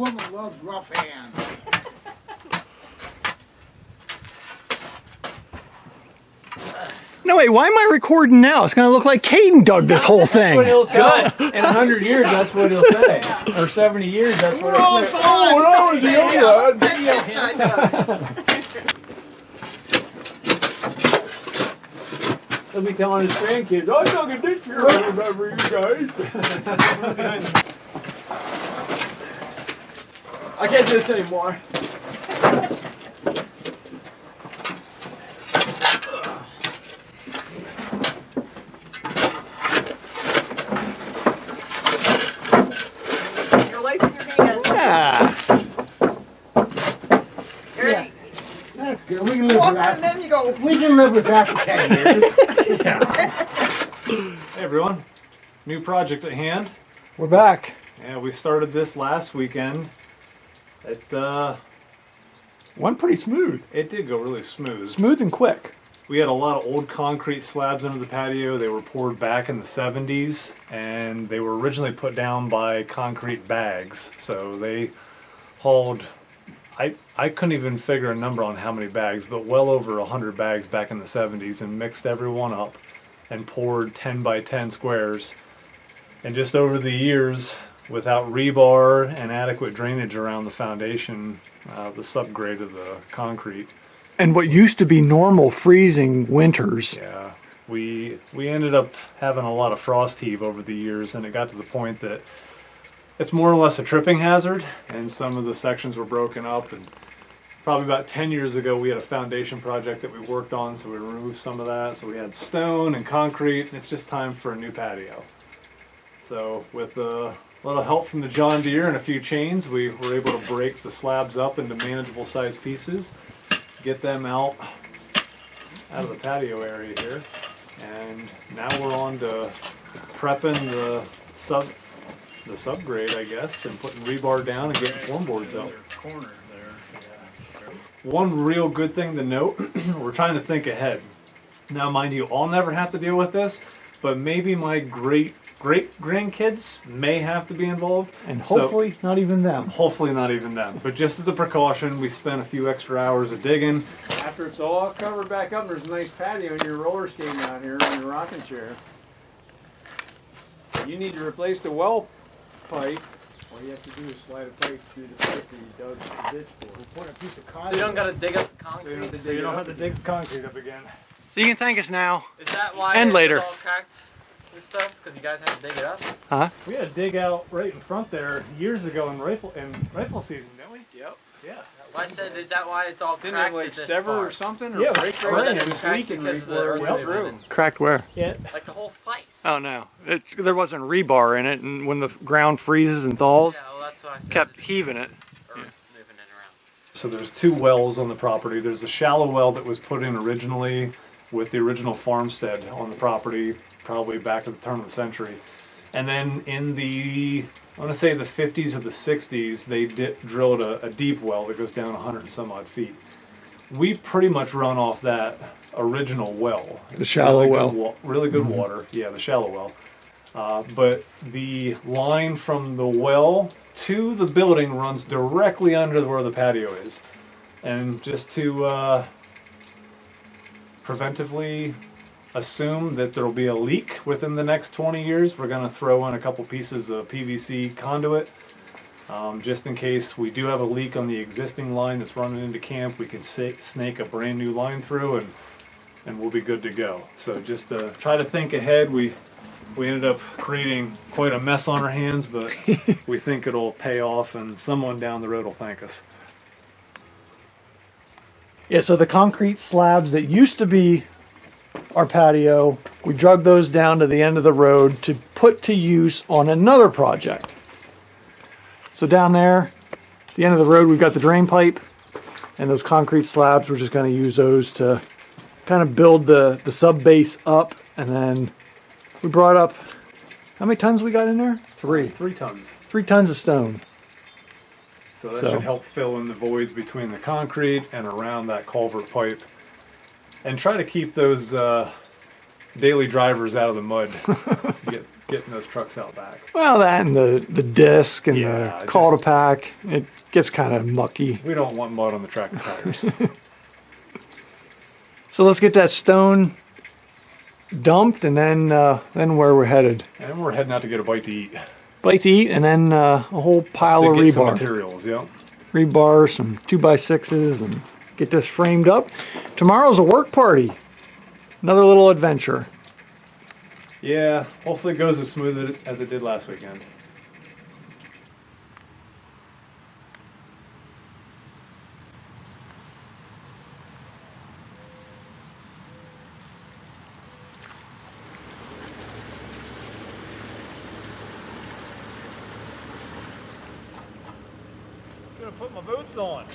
woman loves rough hands. No, wait, why am I recording now? It's going to look like Caden dug this whole thing. That's what he'll tell. In 100 years, that's what he'll say. Or 70 years, that's what he'll say. Oh, when I was younger, he'll be telling his grandkids, I dug a ditch here, I remember you guys. I can't do this anymore. Yeah. That's good. We can live with that. And then you go. We can live with that for 10 years. Hey everyone, new project at hand. We're back. Yeah, we started this last weekend. It Went pretty smooth. it did go really smooth. Smooth and quick. We had a lot of old concrete slabs under the patio. They were poured back in the 70s, and they were originally put down by concrete bags. So they hauled, I couldn't even figure a number on how many bags, but well over 100 bags back in the 70s, and mixed everyone up and poured 10 by 10 squares. And just over the years, without rebar and adequate drainage around the foundation, the subgrade of the concrete, And what used to be normal freezing winters. yeah, we ended up having a lot of frost heave over the years, and it got to the point that it's more or less a tripping hazard, and some of the sections were broken up. And probably about 10 years ago, we had a foundation project that we worked on, so we removed some of that. So we had stone and concrete, and it's just time for a new patio. So with a little help from the John Deere and a few chains, we were able to break the slabs up into manageable sized pieces, get them out of the patio area here, and now we're on to prepping the subgrade, I guess, and putting rebar down and getting floorboards up. One real good thing to note, we're trying to think ahead. Now, mind you, I'll never have to deal with this, but maybe my great grandkids may have to be involved, And So- hopefully not even them. hopefully not even them. But just as a precaution, we spent a few extra hours of digging. After it's all covered back up, there's a nice patio and you're roller skating out here on your rocking chair. You need to replace the well pipe. All you have to do is slide a pipe through the pipe that you dug the ditch for. We'll put a piece of So cotton. you don't gotta dig up the concrete. So you don't have to dig the concrete up again. So you can thank us now. Is that why And it later. was all cracked and stuff? Because you guys had to dig it up? Huh? We had to dig out right in front there years ago in rifle season, didn't we? Yep. Yeah. Well, I said, is that why it's all Didn't cracked it like at this sever or part? something? Or Yeah, it was break spraying. Or is right? that It just was cracked leaking because of the before it earth went movement? through. And, Cracked where? Yeah. like the whole place? Oh no. There wasn't rebar in it, and when the ground freezes and thaws, Yeah, well, that's what I said. kept It's heaving it. Earth moving it around. So there's two wells on the property. There's a shallow well that was put in originally with the original farmstead on the property, probably back at the turn of the century. And then in the, I want to say the 50s or the 60s, they drilled a deep well that goes down 100 and some odd feet. We pretty much run off that original well. The shallow Really well. good really good water. Yeah, the shallow well. But the line from the well to the building runs directly under where the patio is. And just to preventively assume that there will be a leak within the next 20 years, we're going to throw in a couple pieces of PVC conduit. Just in case we do have a leak on the existing line that's running into camp, we can snake a brand new line through and we'll be good to go. So just try to think ahead. We ended up creating quite a mess on our hands, but we think it'll pay off and someone down the road will thank us. Yeah, so the concrete slabs that used to be our patio, we drug those down to the end of the road to put to use on another project. So down there, at the end of the road, we've got the drain pipe, and those concrete slabs, we're just going to use those to kind of build the sub base up. And then we brought up, how many tons we got in there? 3 tons. 3 tons of stone. So that So- should help fill in the voids between the concrete and around that culvert pipe. And try to keep those daily drivers out of the mud, getting those trucks out back. Well, that and the disc and Yeah, the call to pack, it gets kind of mucky. We don't want mud on the tractor tires. So let's get that stone dumped, and then where we're headed. And we're heading out to get a bite to eat. Bite to eat, and then a whole pile To of get some rebar. materials, yeah. Rebar, some 2x6s, and get this framed up. Tomorrow's a work party. Another little adventure. Yeah, hopefully it goes as smooth as it did last weekend. Gonna put my boots on.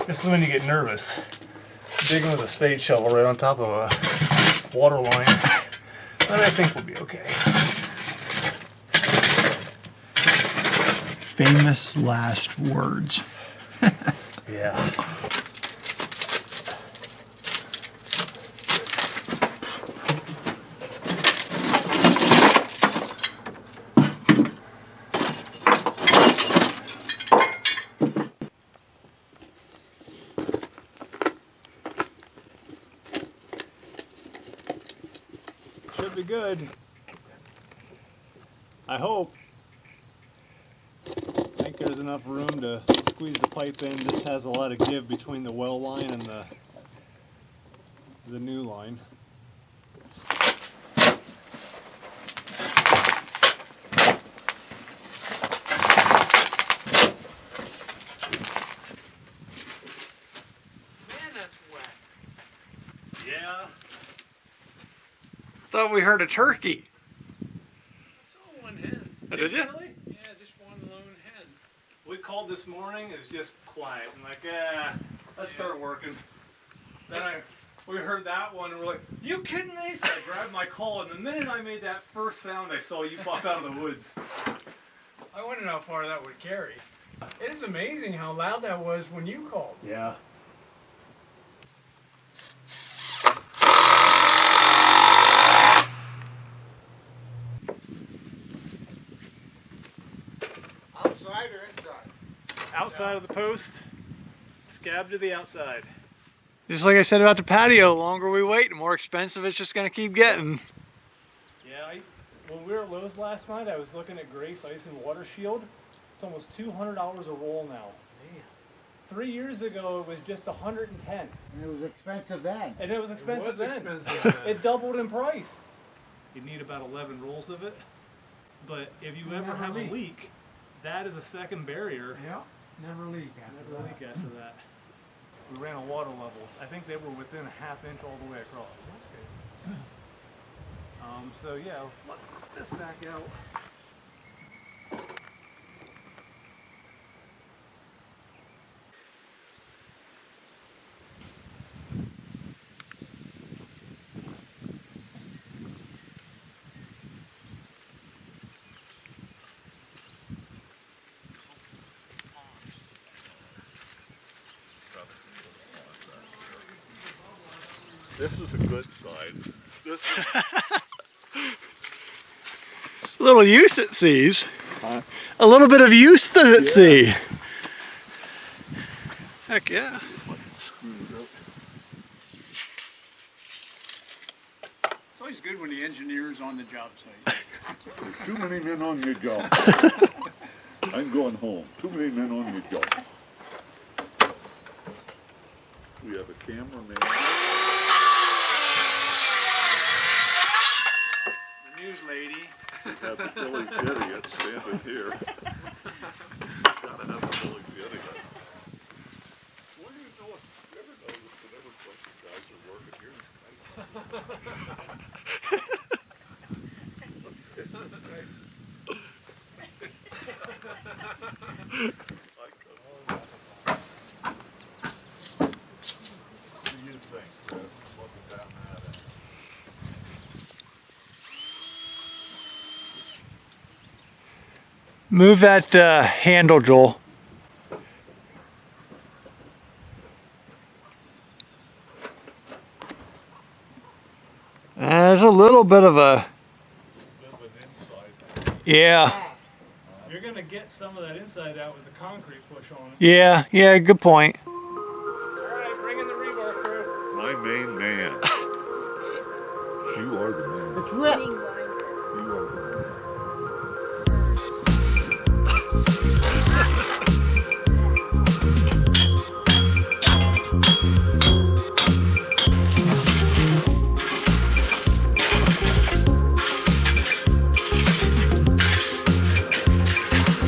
This is when you get nervous. Digging with a spade shovel right on top of a water line. But I think we'll be okay. Famous last words. Yeah. Should be good. I hope. I think there's enough room to squeeze the pipe in. This has a lot of give between the well line and the new line. Man, that's wet. Yeah. Thought we heard a turkey. I saw one hen. Did you? Really? Yeah, just one lone hen. We called this morning, it was just quiet. I'm like, let's start working. Then we heard that one and we're like, you kidding me? So I grabbed my call, and the minute I made that first sound, I saw you pop out of the woods. I wondered how far that would carry. It is amazing how loud that was when you called. Yeah. Outside or inside? Outside of the post, scab to the outside. Just like I said about the patio, the longer we wait, the more expensive it's just going to keep getting. Yeah, when we were at Lowe's last night, I was looking at Grace Ice and Water Shield. It's almost $200 a roll now. Man. 3 years ago, it was just $110, And it was expensive then. and it was expensive then. Expensive. It doubled in price. You need about 11 rolls of it, but if you ever Never have a leak. leak, that is a second barrier. Yeah, never leak after Never that. leak after that. We ran on water levels. I think they were within a half inch all the way across. That's good. So yeah, let this back out. This is a good side. This is Little use it sees. a little bit of use to see. Heck yeah. It's always good when the engineer's on the job site. Too many men on your job. I'm going home. Too many men on your job. We have a cameraman. The news lady. We have the Billy Idiot standing here. Gotta have the Billy Idiot. What do you know? You ever notice whenever a bunch of guys are working here? Move that handle, Joel. There's a little bit of a, yeah. You're gonna get some of that inside out with the concrete push on it. Yeah, good point. All right, bring in the rebar crew. My main man. You are the man. It's ripped. You are the man.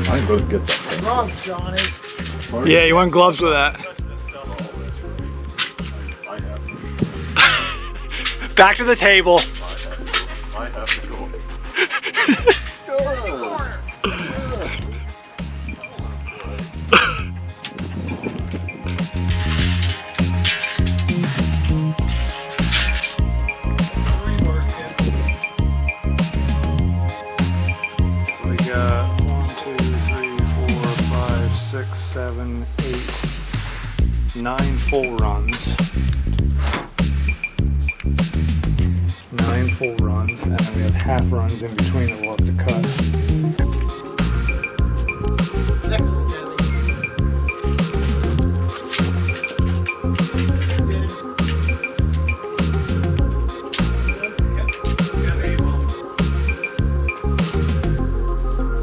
I'm gonna get that. Gloves, Johnny. Yeah, you want gloves with that. I have to. Back to the table. I have to go. So we got 1, 2, 3, 4, 5, 6, 7, 8, 9 full runs. 9 full runs, and then we have half runs in between that we'll have to cut. Next one, Johnny.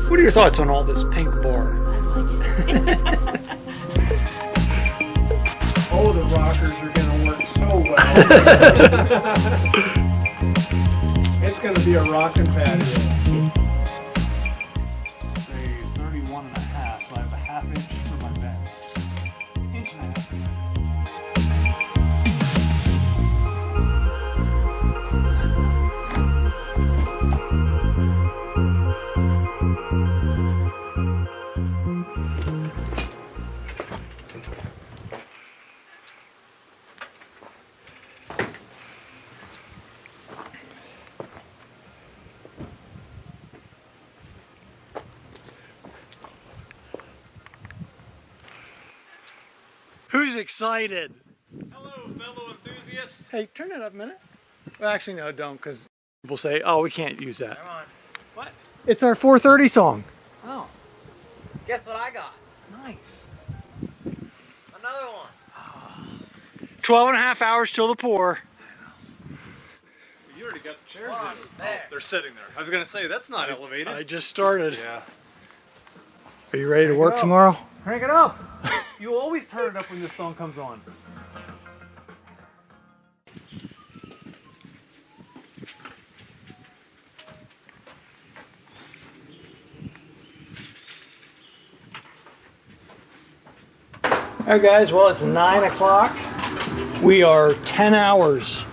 What are your thoughts on all this pink bar? Oh, the rockers are gonna work so well. It's gonna be a rockin' patio. Say 31 and a half, so I have a ½ inch for my bend. Inch and a half. Who's excited? Hello, fellow enthusiasts. Hey, turn that up a minute. Well, actually, no, don't, because people say, oh, we can't use that. Come on. What? It's our 4:30 song. Oh. Guess what I got? Nice. Another one. 12 and a half hours till the pour. You already got the chairs Come on, in. there. They're sitting there. I was gonna say, that's not elevated. I just started. Yeah. Are you ready to work up. tomorrow? Crank it up. You always turn it up when this song comes on. All right, guys, well, it's 9 o'clock. We are 10 hours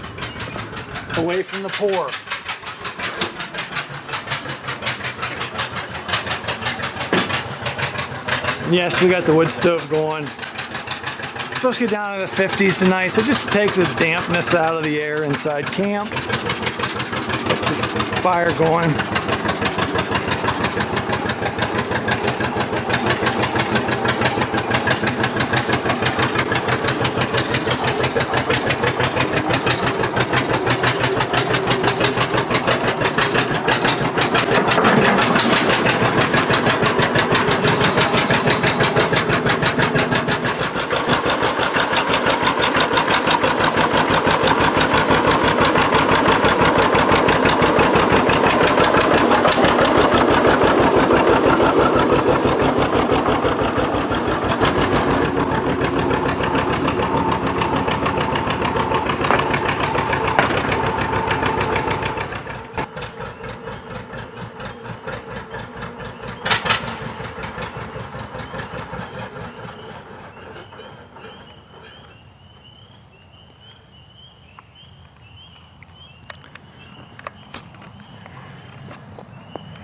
away from the pour. Yes, we got the wood stove going. Supposed to get down to the 50s tonight, so just to take the dampness out of the air inside camp. Fire going.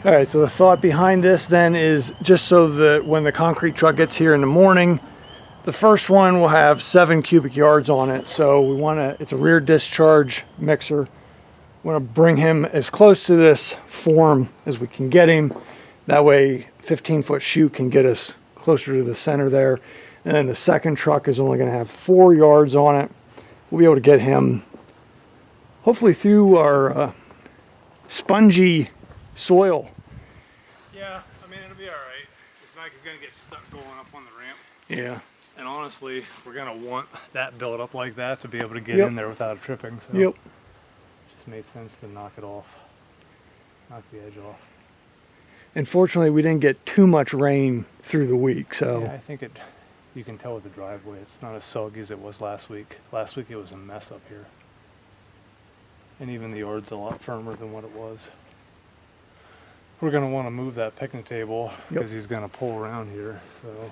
All right, so the thought behind this then is just so that when the concrete truck gets here in the morning, the first one will have 7 cubic yards on it. So we want to, it's a rear discharge mixer. We want to bring him as close to this form as we can get him. That way 15-foot chute can get us closer to the center there. And then the second truck is only going to have 4 yards on it. We'll be able to get him hopefully through our spongy soil. Yeah, I mean, it'll be all right. It's not like he's going to get stuck going up on the ramp. Yeah. And honestly, we're going to want that built up like that to be able to get Yep. in there without tripping. So Yep. just made sense to knock it off. Knock the edge off. Unfortunately, we didn't get too much rain through the week, so Yeah, I think you can tell with the driveway, it's not as soggy as it was last week. Last week it was a mess up here. And even the yard's a lot firmer than what it was. We're going to want to move that picnic table because he's going to pull around here. So,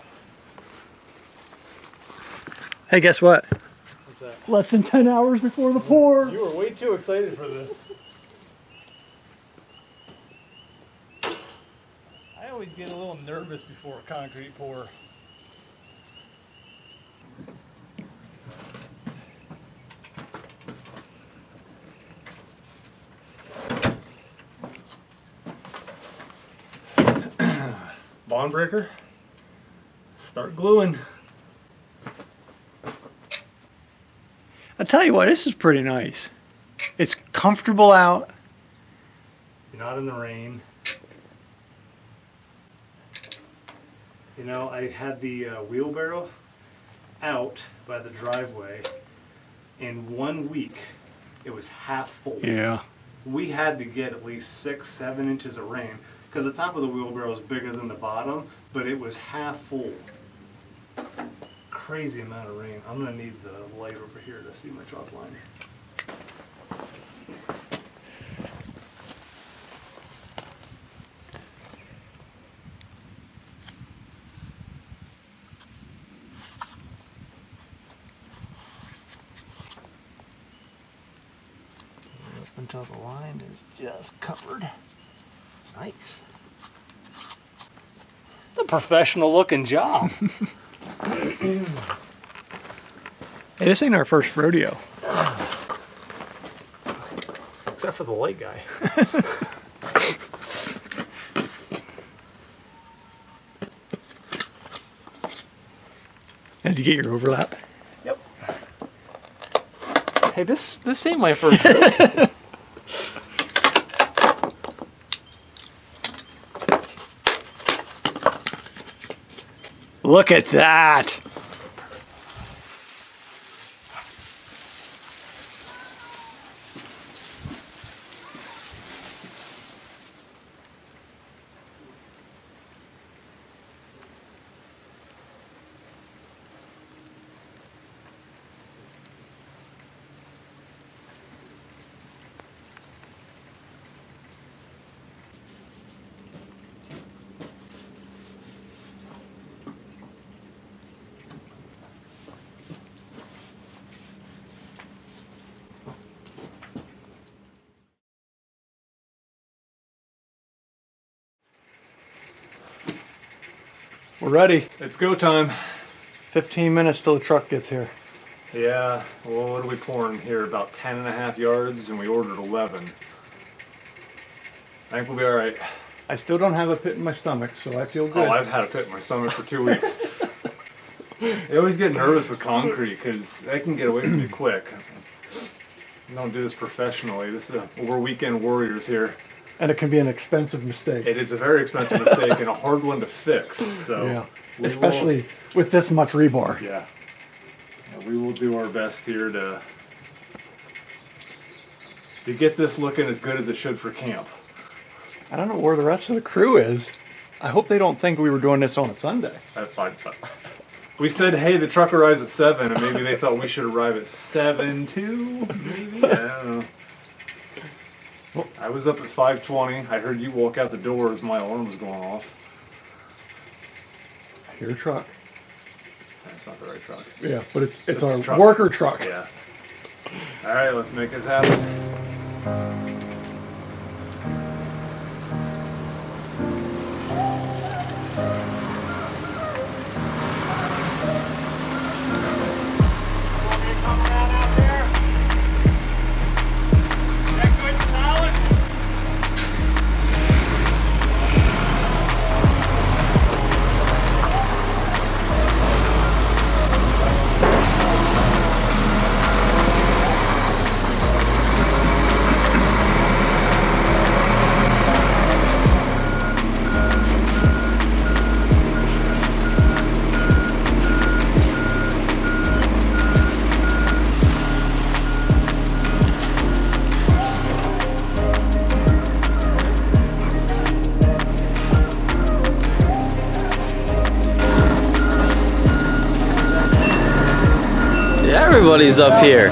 hey, guess what? what's that? Less than 10 hours before the pour. You were way too excited for this. I always get a little nervous before a concrete pour. Bond breaker. Start gluing. I'll tell you what, this is pretty nice. It's comfortable out. You're not in the rain. You know, I had the wheelbarrow out by the driveway. In 1 week, it was half full. Yeah. We had to get at least 6-7 inches of rain because the top of the wheelbarrow is bigger than the bottom, but it was half full. Crazy amount of rain. I'm gonna need the light over here to see my chalk line. Until the line is just covered. Nice. It's a professional looking job. Hey, this ain't our first rodeo. Except for the light guy. Did you get your overlap? Yep. Hey, this ain't my first rodeo. Look at that. We're ready. It's go time. 15 minutes till the truck gets here. Yeah, well, what are we pouring here? About 10.5 yards, and we ordered 11. I think we'll be all right. I still don't have a pit in my stomach, so I feel good. Oh, I've had a pit in my stomach for 2 weeks. I always get nervous with concrete because I can get away from you quick. I don't do this professionally. We're weekend warriors here. And it can be an expensive mistake. It is a very expensive mistake and a hard one to fix. So, Yeah. Especially with this much rebar. Yeah. We will do our best here to get this looking as good as it should for camp. I don't know where the rest of the crew is. I hope they don't think we were doing this on a Sunday. That's fine. We said, hey, the truck arrives at 7, and maybe they thought we should arrive at 7 too. Maybe, I don't know. I was up at 5:20. I heard you walk out the door as my alarm was going off. I hear a truck. That's not the right truck. Yeah, but it's the our truck. worker truck. Yeah. All right, let's make this happen. facilities up here.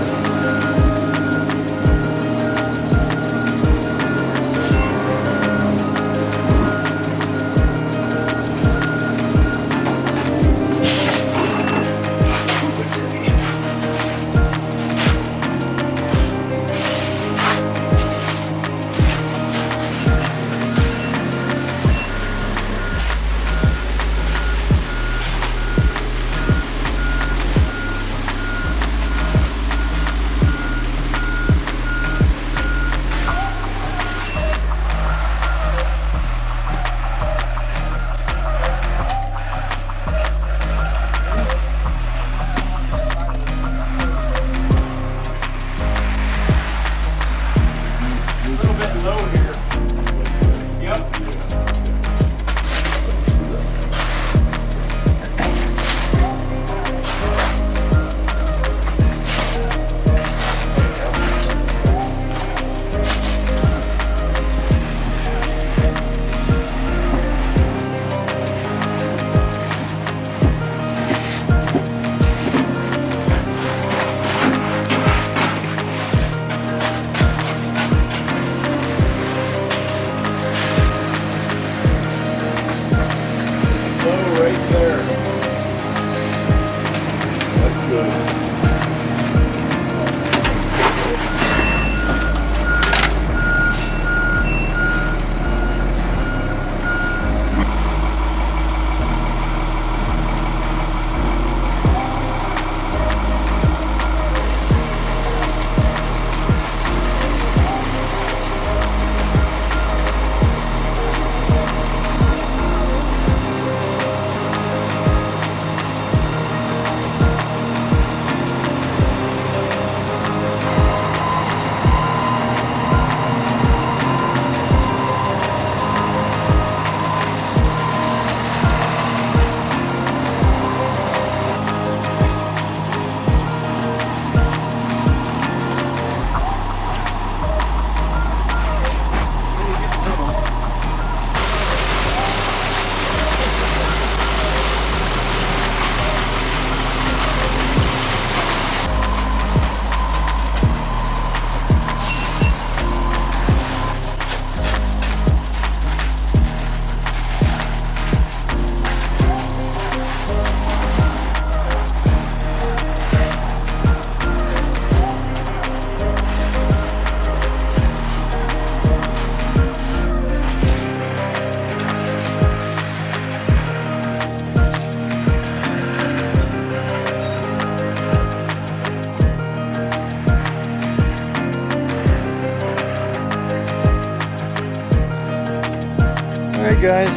Alright guys.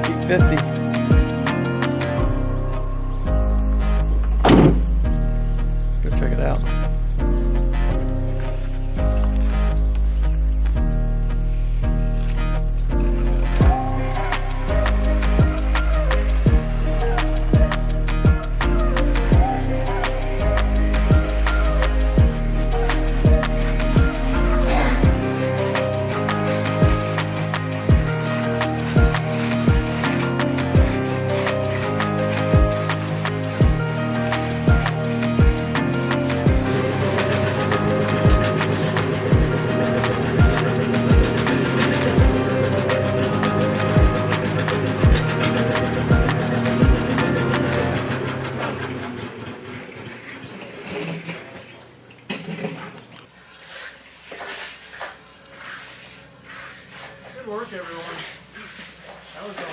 Peak 50. Go check it out. Good work, everyone. That was